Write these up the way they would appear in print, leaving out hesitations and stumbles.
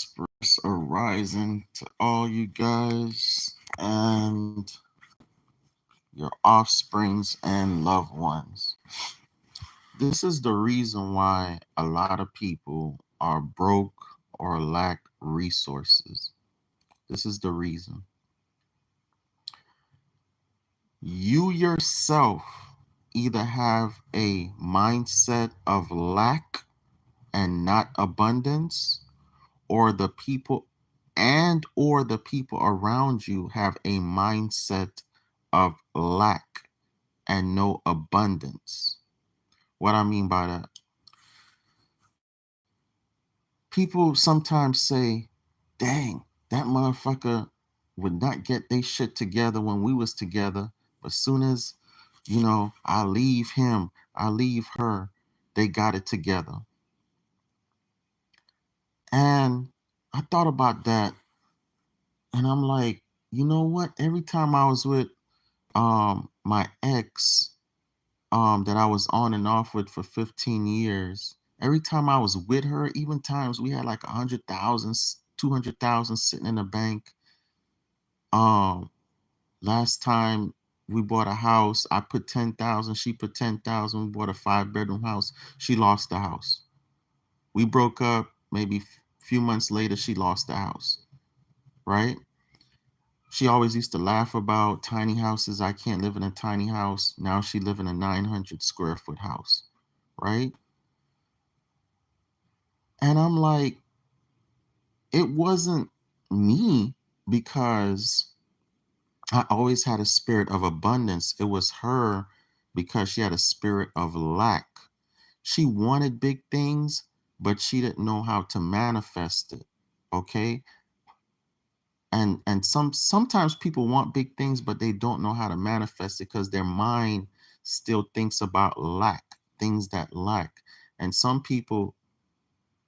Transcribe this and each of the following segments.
prosperous arising to all you guys and your offsprings and loved ones. This is the reason why a lot of people are broke or lack resources. This is the reason. You yourself either have a mindset of lack and not abundance, or the people around you have a mindset of lack and no abundance. What I mean by that, people sometimes say, dang, that motherfucker would not get they shit together when we was together, but soon as I leave him, I leave her, they got it together. And I thought about that, and I'm like, you know what, every time I was with my ex, that I was on and off with for 15 years, every time I was with her, even times we had like 100,000, 200,000 sitting in the bank. um Last time we bought a house, I put 10,000, she put 10,000, we bought a 5-bedroom house, she lost the house. We broke up, maybe few months later she lost the house, right? She always used to laugh about tiny houses. I can't live in a tiny house. Now she live in a 900 square foot house, right? And I'm like, it wasn't me, because I always had a spirit of abundance. It was her, because she had a spirit of lack. She wanted big things, but she didn't know how to manifest it. Okay? And sometimes people want big things, but they don't know how to manifest it because their mind still thinks about lack, things that lack. And some people,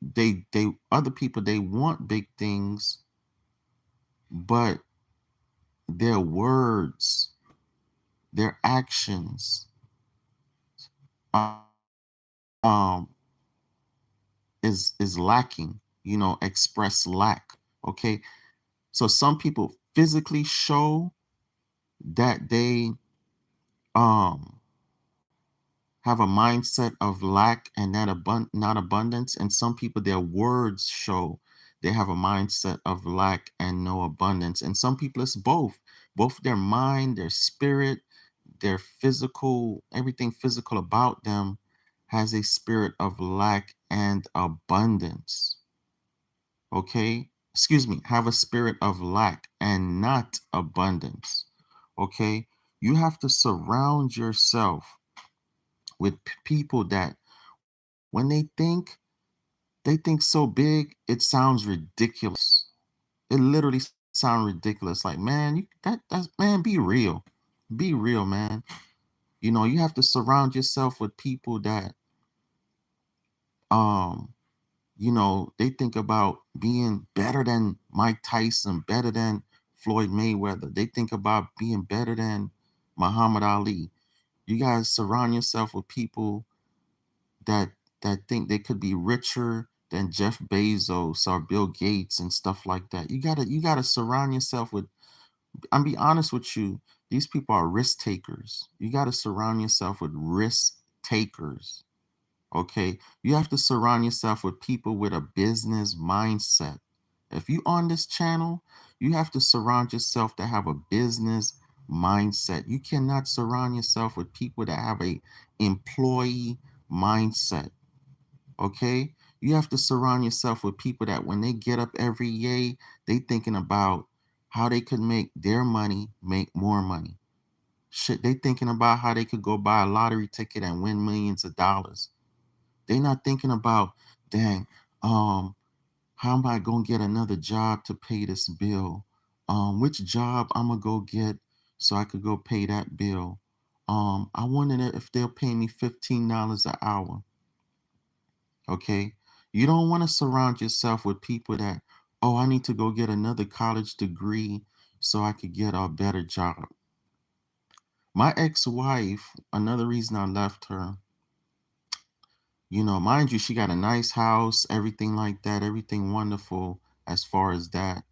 they other people, they want big things, but their words, their actions, um is lacking, express lack. Okay? So some people physically show that they um have a mindset of lack and not abundance, and some people, their words show they have a mindset of lack and no abundance, and some people it's both their mind, their spirit, their physical, everything physical about them has a spirit of lack and abundance. Okay? Excuse me, have a spirit of lack and not abundance. Okay? You have to surround yourself with people that when they think so big, it sounds ridiculous. It literally sounds ridiculous. Like, man, that's man, be real. Be real, man. You have to surround yourself with people that um they think about being better than Mike Tyson, better than Floyd Mayweather. They think about being better than Muhammad Ali. You guys surround yourself with people that think they could be richer than Jeff Bezos or Bill Gates and stuff like that. You gotta surround yourself with. I'm be honest with you. These people are risk takers. You gotta surround yourself with risk takers. Okay, you have to surround yourself with people with a business mindset. If you on this channel, you have to surround yourself to have a business mindset. You cannot surround yourself with people that have a employee mindset. Okay, you have to surround yourself with people that when they get up every day, they thinking about how they could make their money make more money. Shit, they thinking about how they could go buy a lottery ticket and win millions of dollars. They not thinking about, dang, um, how am I gonna get another job to pay this bill? Which job I'm gonna go get so I could go pay that bill? I wonder if they'll pay me $15 an hour. Okay, you don't want to surround yourself with people that, oh, I need to go get another college degree so I could get a better job. My ex-wife, another reason I left her, mind you, she got a nice house, everything like that, everything wonderful. as far as that.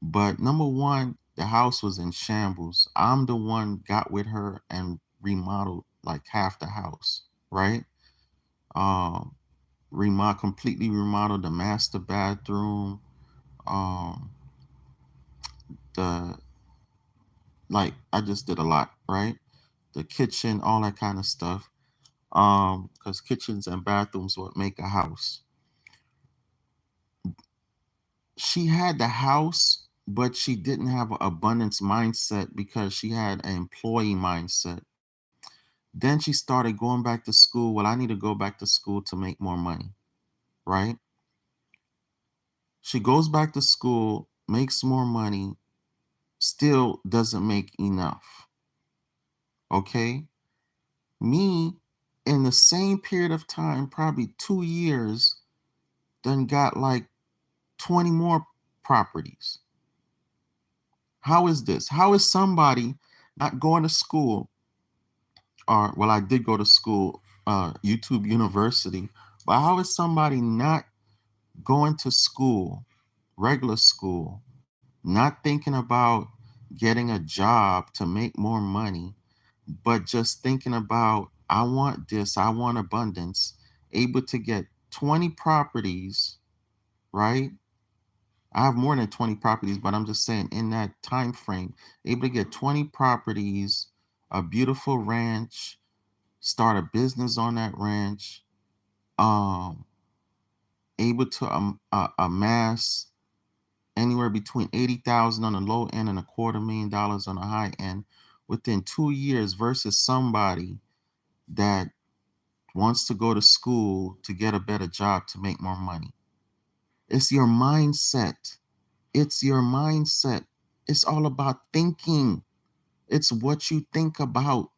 But number one, the house was in shambles. I'm the one got with her and remodeled like half the house, right? Um, completely remodeled the master bathroom, um, the like I just did a lot, right? The kitchen, all that kind of stuff. Because kitchens and bathrooms would make a house. She had the house, but she didn't have an abundance mindset because she had an employee mindset. Then she started going back to school. Well, I need to go back to school to make more money, right? She goes back to school, makes more money, still doesn't make enough. Okay. Me, in the same period of time, probably 2 years, then got like 20 more properties. How is this? How is somebody not going to school? Or, well, I did go to school, YouTube University, but how is somebody not going to school, regular school, not thinking about getting a job to make more money, but just thinking about, I want this, I want abundance, able to get 20 properties, right? I have more than 20 properties, but I'm just saying in that time frame, able to get 20 properties, a beautiful ranch, start a business on that ranch, um, able to amass anywhere between 80,000 on the low end and $250,000 on the high end within 2 years versus somebody that wants to go to school to get a better job to make more money. It's your mindset. It's your mindset. It's all about thinking. It's what you think about.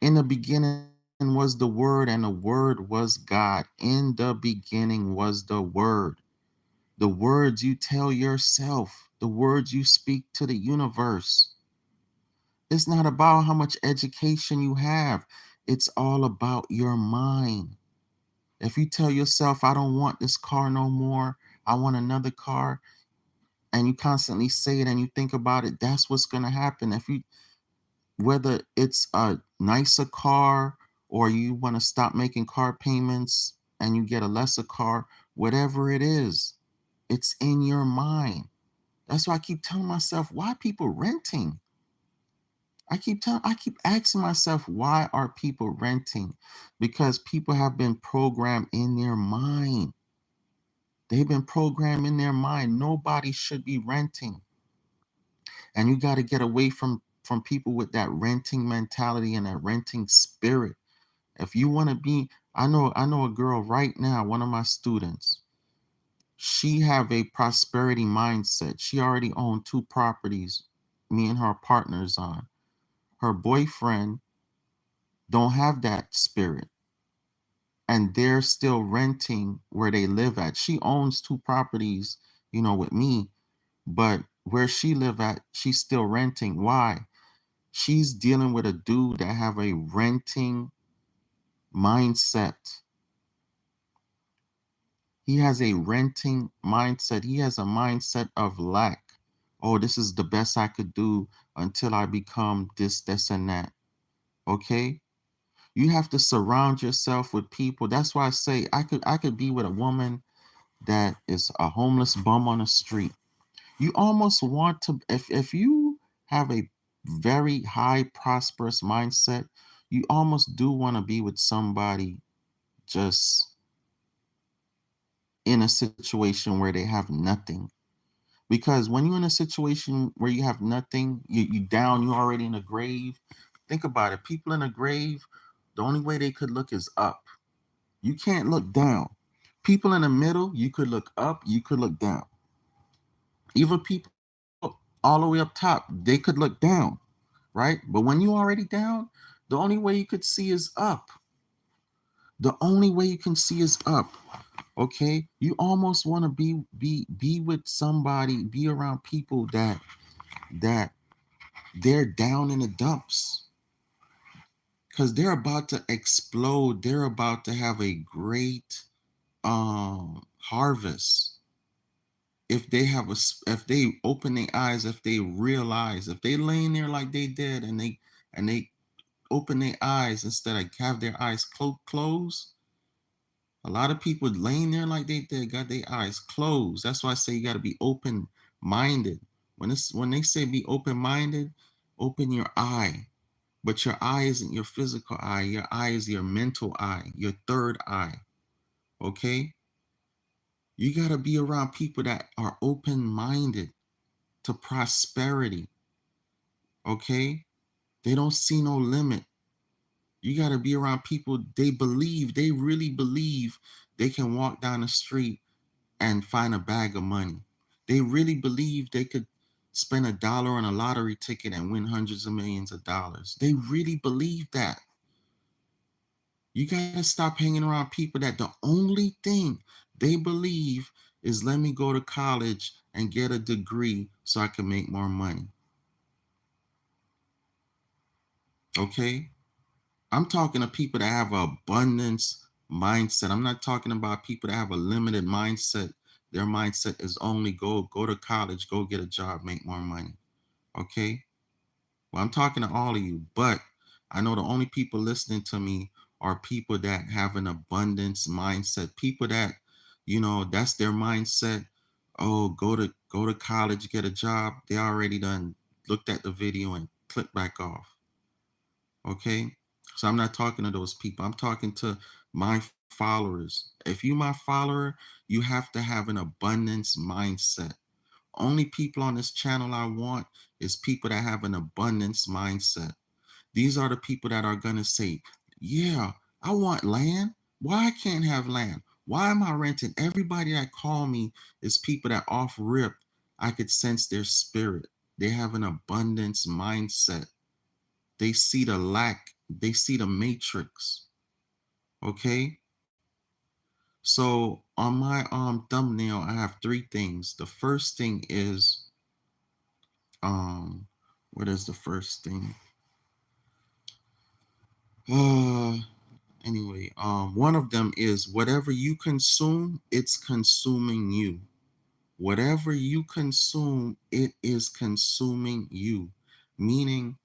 In the beginning was the Word, and the Word was God. In the beginning was the Word. The words you tell yourself, the words you speak to the universe. It's not about how much education you have, it's all about your mind. If you tell yourself, I don't want this car no more, I want another car, and you constantly say it and you think about it, that's what's going to happen. If you, whether it's a nicer car or you want to stop making car payments and you get a lesser car, whatever it is, it's in your mind. That's why I keep telling myself, why people renting? I keep asking myself, why are people renting? Because people have been programmed in their mind. They've been programmed in their mind. Nobody should be renting. And you got to get away from people with that renting mentality and that renting spirit. If you want to be, I know a girl right now, one of my students. She have a prosperity mindset. She already owned 2 properties me and her partners on. Her boyfriend don't have that spirit, and they're still renting where they live at. She owns 2 properties, with me, but where she live at, she's still renting. Why? She's dealing with a dude that have a renting mindset. He has a renting mindset. He has a mindset of lack. Oh, this is the best I could do until I become this, and that. Okay? You have to surround yourself with people. That's why I say I could be with a woman that is a homeless bum on the street. You almost want to, if you have a very high prosperous mindset, you almost do want to be with somebody just in a situation where they have nothing. Because when you're in a situation where you have nothing, you down, you're already in a grave. Think about it. People in a grave, the only way they could look is up. You can't look down. People in the middle, you could look up, you could look down. Even people all the way up top, they could look down, right? But when you already down, the only way you could see is up. The only way you can see is up. Okay? You almost want to be with somebody, be around people that they're down in the dumps. Because they're about to explode. They're about to have a great harvest. if they have if they open their eyes, if they realize, if they laying there like they did, and they open their eyes instead of have their eyes closed. A lot of people laying there like they did got their eyes closed. That's why I say you got to be open minded. When they say be open minded, open your eye. But your eye isn't your physical eye. Your eye is your mental eye, your third eye. Okay? You got to be around people that are open minded to prosperity. Okay? They don't see no limit. You got to be around people they really believe they can walk down the street and find a bag of money. They really believe they could spend $1 on a lottery ticket and win hundreds of millions of dollars. They really believe that. You got to stop hanging around people that the only thing they believe is let me go to college and get a degree so I can make more money. Okay? I'm talking to people that have an abundance mindset. I'm not talking about people that have a limited mindset. Their mindset is only go to college, go get a job, make more money. Okay? Well, I'm talking to all of you, but I know the only people listening to me are people that have an abundance mindset. People that, that's their mindset. Oh, go to college, get a job. They already done looked at the video and clicked back off. Okay? So I'm not talking to those people. I'm talking to my followers. If you my follower, you have to have an abundance mindset. Only people on this channel I want is people that have an abundance mindset. These are the people that are going to say, yeah, I want land. Why I can't have land? Why am I renting? Everybody that call me is people that off rip, I could sense their spirit. They have an abundance mindset. They see the lack. They see the matrix. Okay. So on my thumbnail, I have three things. The first thing is what is the first thing? Uh anyway, one of them is whatever you consume, it's consuming you. Whatever you consume, it is consuming you. Meaning,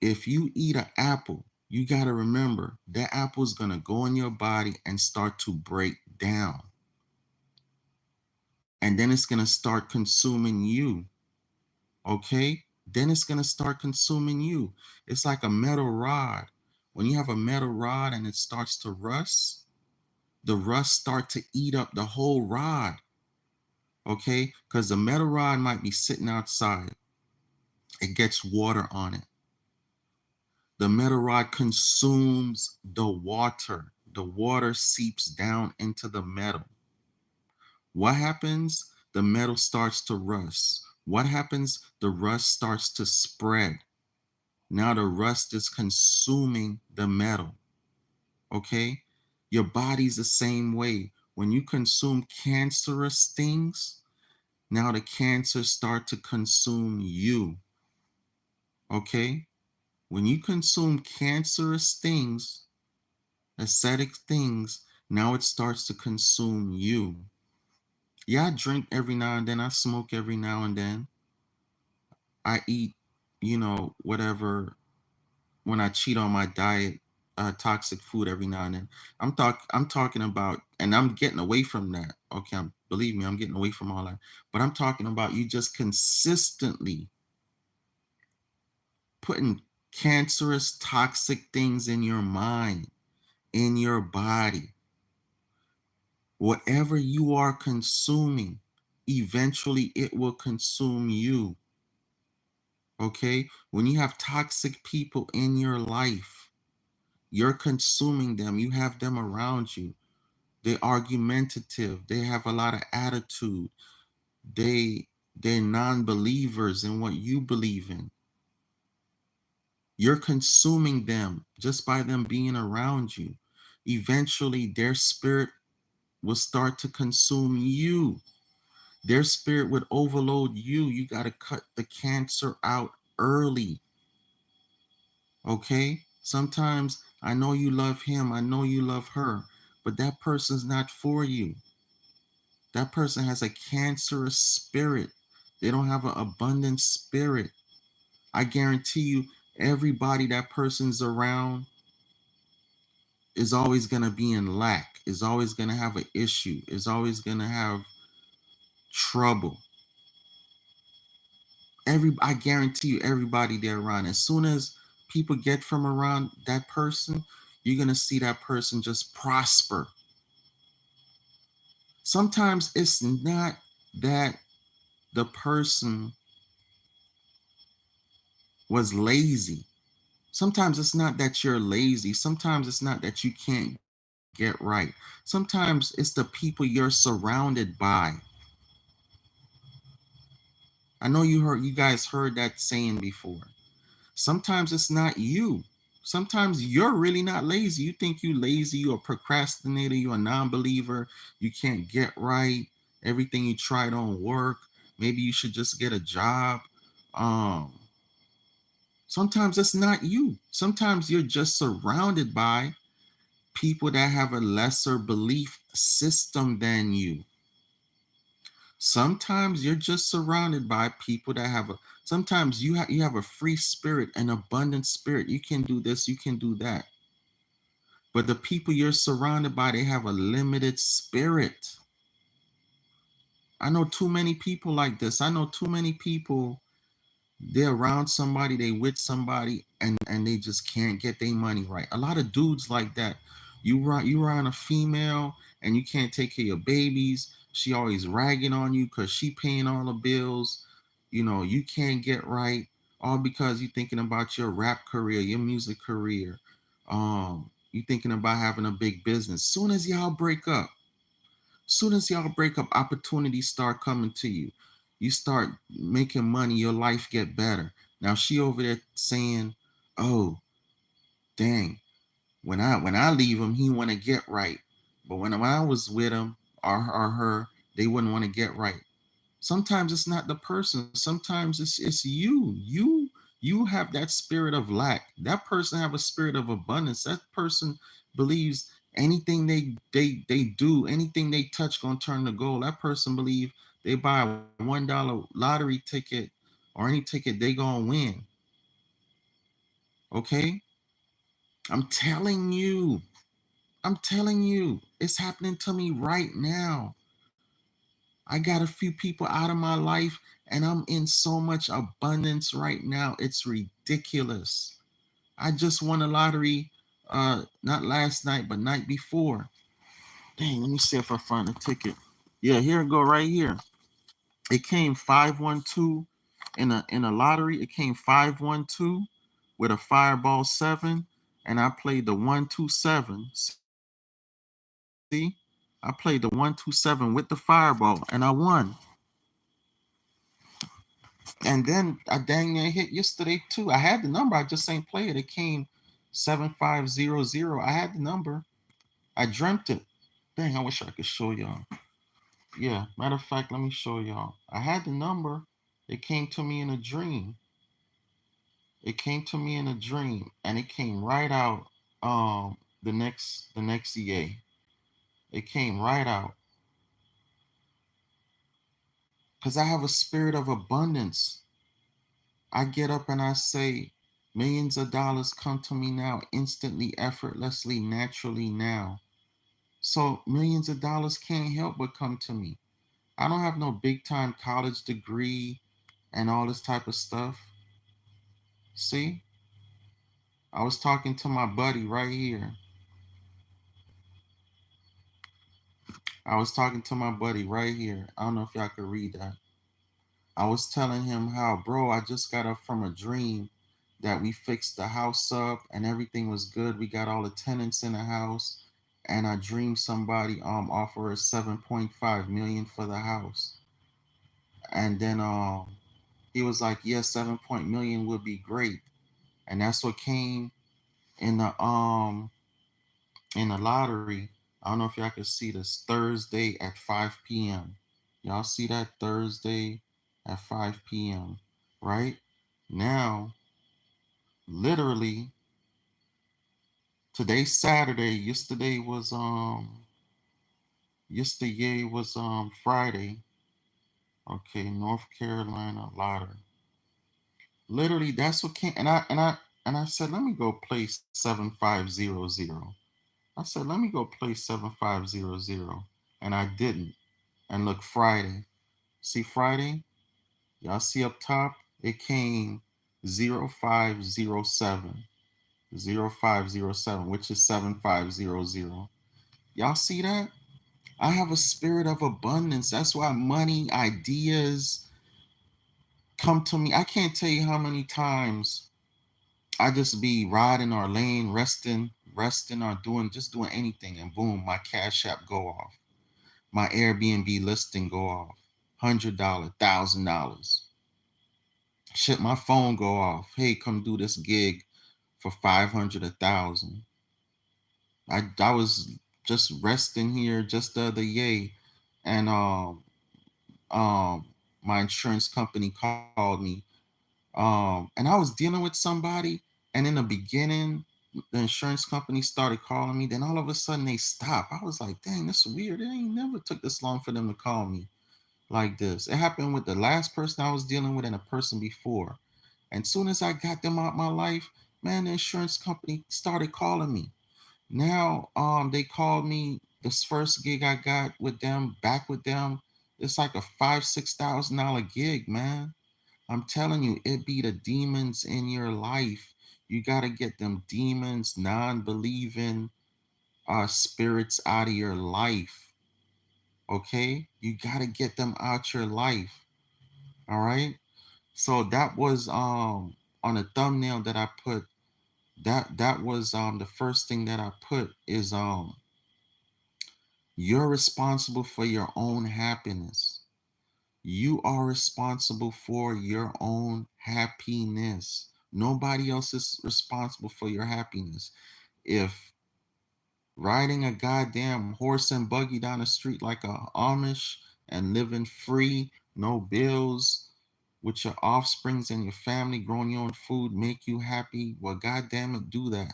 if you eat an apple, you got to remember that apple is going to go in your body and start to break down. And then it's going to start consuming you. Okay? Then it's going to start consuming you. It's like a metal rod. When you have a metal rod and it starts to rust, the rust start to eat up the whole rod. Okay? Because the metal rod might be sitting outside. It gets water on it. The metal rod consumes the water. The water seeps down into the metal. What happens? The metal starts to rust. What happens? The rust starts to spread. Now the rust is consuming the metal. Okay? Your body's the same way. When you consume cancerous things, now the cancer start to consume you. Okay? When you consume cancerous things, acidic things, now it starts to consume you. Yeah, I drink every now and then. I smoke every now and then. I eat, whatever when I cheat on my diet, toxic food every now and then. I'm talking about, and I'm getting away from that. Okay, believe me, I'm getting away from all that. But I'm talking about you just consistently putting cancerous, toxic things in your mind, in your body. Whatever you are consuming, eventually it will consume you. Okay? When you have toxic people in your life, you're consuming them. You have them around you. They're argumentative. They have a lot of attitude. They're non-believers in what you believe in. You're consuming them just by them being around you. Eventually, their spirit will start to consume you. Their spirit would overload you. You got to cut the cancer out early. Okay? Sometimes I know you love him, I know you love her, but that person's not for you. That person has a cancerous spirit. They don't have an abundant spirit. I guarantee you, everybody that person's around is always going to be in lack, is always going to have an issue, is always going to have trouble. I guarantee you, everybody they're around, as soon as people get from around that person, you're going to see that person just prosper. Sometimes it's not that the person was lazy. Sometimes it's not that you're lazy. Sometimes it's not that you can't get right. Sometimes it's the people you're surrounded by. I know you guys heard that saying before. Sometimes it's not you. Sometimes you're really not lazy. You think you lazy, you're a procrastinator, you're a non-believer, you can't get right. Everything you try don't work. Maybe you should just get a job. Um, Sometimes it's not you. Sometimes you're just surrounded by people that have a lesser belief system than you. Sometimes you're just surrounded by people that have a sometimes you have a free spirit, an abundant spirit. You can do this, you can do that. But the people you're surrounded by, they have a limited spirit. I know too many people like this. I know too many people, they're around somebody, they with somebody, and they just can't get their money right. A lot of dudes like that. You around a female and you can't take care of your babies. She always ragging on you because she paying all the bills. You can't get right, all because you thinking about your rap career, your music career. You thinking about having a big business. Soon as y'all break up, opportunities start coming to you. You start making money, your life get better. Now she over there saying, "Oh, dang, when I leave him, he want to get right. But when I was with him or her, they wouldn't want to get right." Sometimes it's not the person. Sometimes it's you. You have that spirit of lack. That person have a spirit of abundance. That person believes anything they do, anything they touch gonna turn to gold. That person believe they buy a $1 lottery ticket or any ticket they gonna win. Okay? I'm telling you. I'm telling you, it's happening to me right now. I got a few people out of my life and I'm in so much abundance right now. It's ridiculous. I just won a lottery not last night, but night before. Dang, let me see if I find a ticket. Yeah, here it go right here. It came 512 in a lottery. It came 512 with a fireball 7 and I played the 127. See? I played the 127 with the fireball and I won. And then I dang near hit yesterday too. I had the number, I just ain't play it. It came 7500. I had the number. I dreamt it. Dang, I wish I could show y'all. Yeah, matter of fact, let me show y'all. I had the number. It came to me in a dream. It came to me in a dream, and it came right out. The next EA. It came right out because I have a spirit of abundance. I get up and I say, millions of dollars come to me now, instantly, effortlessly, naturally now. So millions of dollars can't help but come to me. I don't have no big time college degree and all this type of stuff. See, I was talking to my buddy right here. I was talking to my buddy right here. I don't know if y'all could read that. I was telling him how, bro, I just got up from a dream that we fixed the house up and everything was good. We got all the tenants in the house, and I dreamed somebody offer us 7.5 million for the house. And then he was like, yeah, 7 million would be great. And that's what came in the lottery. I don't know if y'all can see this, Thursday at 5 p.m. Y'all see that, Thursday at 5 p.m. Right now, literally, today's Saturday. Yesterday was Yesterday was Friday. Okay, North Carolina lottery. Literally, that's what came. And I said, let me go play 7500. I said, let me go play 7500, and I didn't. And look, Friday. See Friday? Y'all see up top? It came 0507. 0507, which is 7500. Y'all see that? I have a spirit of abundance. That's why money, ideas come to me. I can't tell you how many times I just be riding or laying, resting or doing anything, and boom, my Cash App go off. My Airbnb listing go off. $100, $1,000. Shit, my phone go off. Hey, come do this gig for 500, 1,000. I was just resting here just the other day, and um my insurance company called me, and I was dealing with somebody, and in the beginning the insurance company started calling me, then all of a sudden they stopped. I was like, dang, that's weird. It ain't never took this long for them to call me like this. It happened with the last person I was dealing with and a person before. And soon as I got them out my life, man, the insurance company started calling me. Now they called me this first gig I got with them, back with them. It's like a $5,000-6,000 gig, man. I'm telling you, it be the demons in your life. You gotta get them demons, non-believing spirits out of your life. Okay? You gotta get them out your life. All right. So that was on a thumbnail that I put. That was the first thing that I put is you're responsible for your own happiness. You are responsible for your own happiness. Nobody else is responsible for your happiness. If riding a goddamn horse and buggy down the street like a Amish and living free, no bills, with your offsprings and your family, growing your own food, make you happy, well, goddamn it, do that.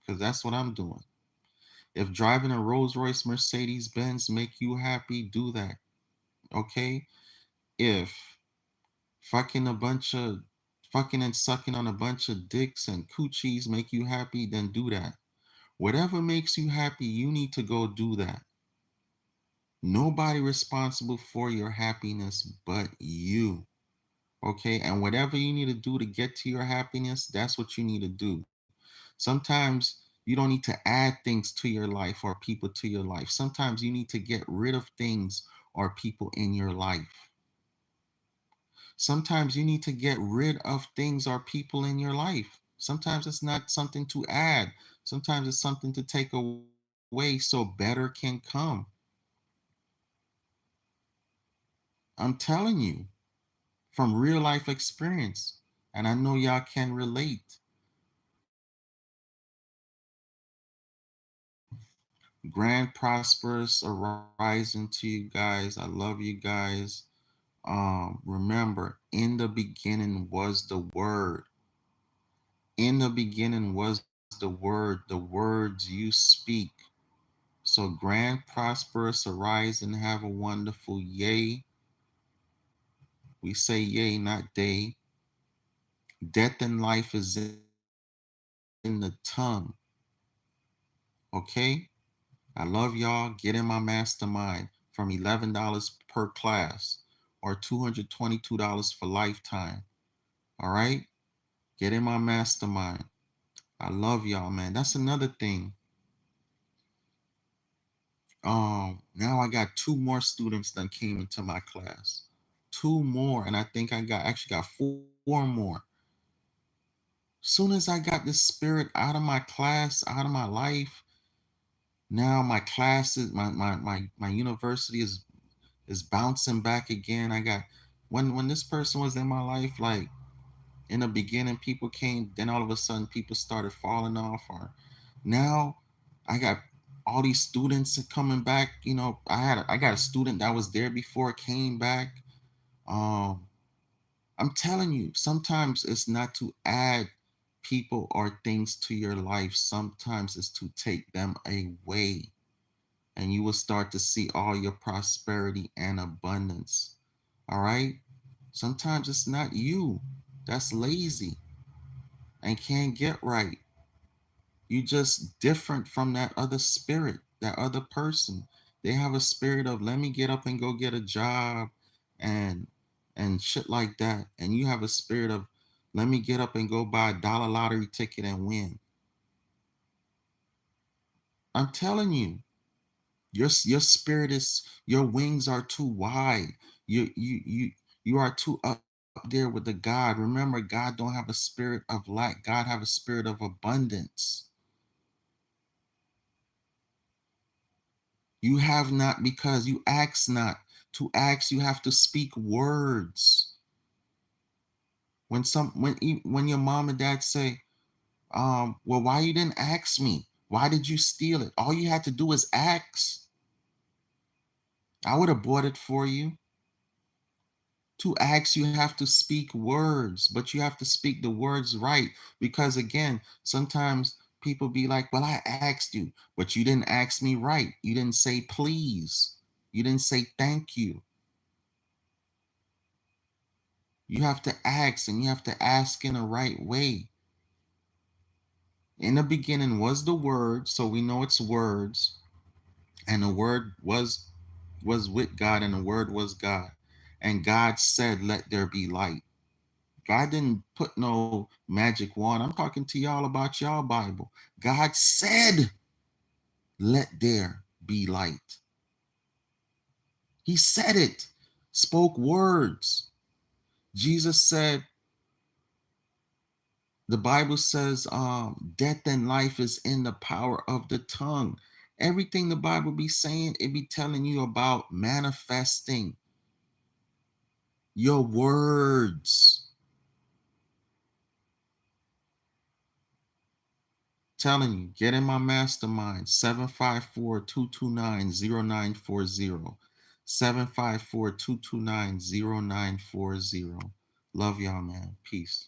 Because that's what I'm doing. If driving a Rolls Royce Mercedes Benz make you happy, do that. Okay? If fucking a bunch of fucking and sucking on a bunch of dicks and coochies make you happy, then do that. Whatever makes you happy, you need to go do that. Nobody responsible for your happiness but you. Okay? And whatever you need to do to get to your happiness, that's what you need to do. Sometimes you don't need to add things to your life or people to your life. Sometimes you need to get rid of things or people in your life. Sometimes you need to get rid of things or people in your life. Sometimes it's not something to add. Sometimes it's something to take away so better can come. I'm telling you from real life experience. And I know y'all can relate. Grand prosperous arising to you guys. I love you guys. Remember, in the beginning was the word. In the beginning was the words you speak. So grand, prosperous, arise and have a wonderful yay. We say yay, not day. Death and life is in the tongue. Okay? I love y'all. Get in my mastermind from $11 per class or $222 for lifetime. All right? Get in my mastermind. I love y'all, man. That's another thing. Now I got two more students that came into my class. Two more, and I think I got actually got four more. Soon as I got this spirit out of my class, out of my life, now my classes, my university is bouncing back again. I got when this person was in my life, like in the beginning, people came, then all of a sudden people started falling off. Or now I got all these students coming back. You know, I got a student that was there before came back. Um, I'm telling you, sometimes it's not to add people or things to your life. Sometimes it's to take them away. and you will start to see all your prosperity and abundance. All right? Sometimes it's not you that's lazy and can't get right. You just different from that other spirit, that other person. They have a spirit of let me get up and go get a job and shit like that. And you have a spirit of let me get up and go buy a dollar lottery ticket and win. I'm telling you, your spirit is your wings are too wide. You are too up there with the God. Remember, God don't have a spirit of lack. God have a spirit of abundance. You have not because you ask not. To ask, you have to speak words. When your mom and dad say, well, why you didn't ask me? Why did you steal it? All you had to do is ask. I would have bought it for you. To ask, you have to speak words, but you have to speak the words right. Because again, sometimes people be like, well, I asked you, but you didn't ask me right. You didn't say please. You didn't say thank you. You have to ask, and you have to ask in a right way. In the beginning was the word, so we know it's words, and the word was with God, and the word was God. And God said, let there be light. God didn't put no magic wand. I'm talking to y'all about y'all Bible. God said, let there be light. He said it, spoke words. Jesus said, the Bible says, death and life is in the power of the tongue. Everything the Bible be saying, it be telling you about manifesting your words. Telling you, get in my mastermind, 754-229-0940. 754-229-0940. Love y'all, man. Peace.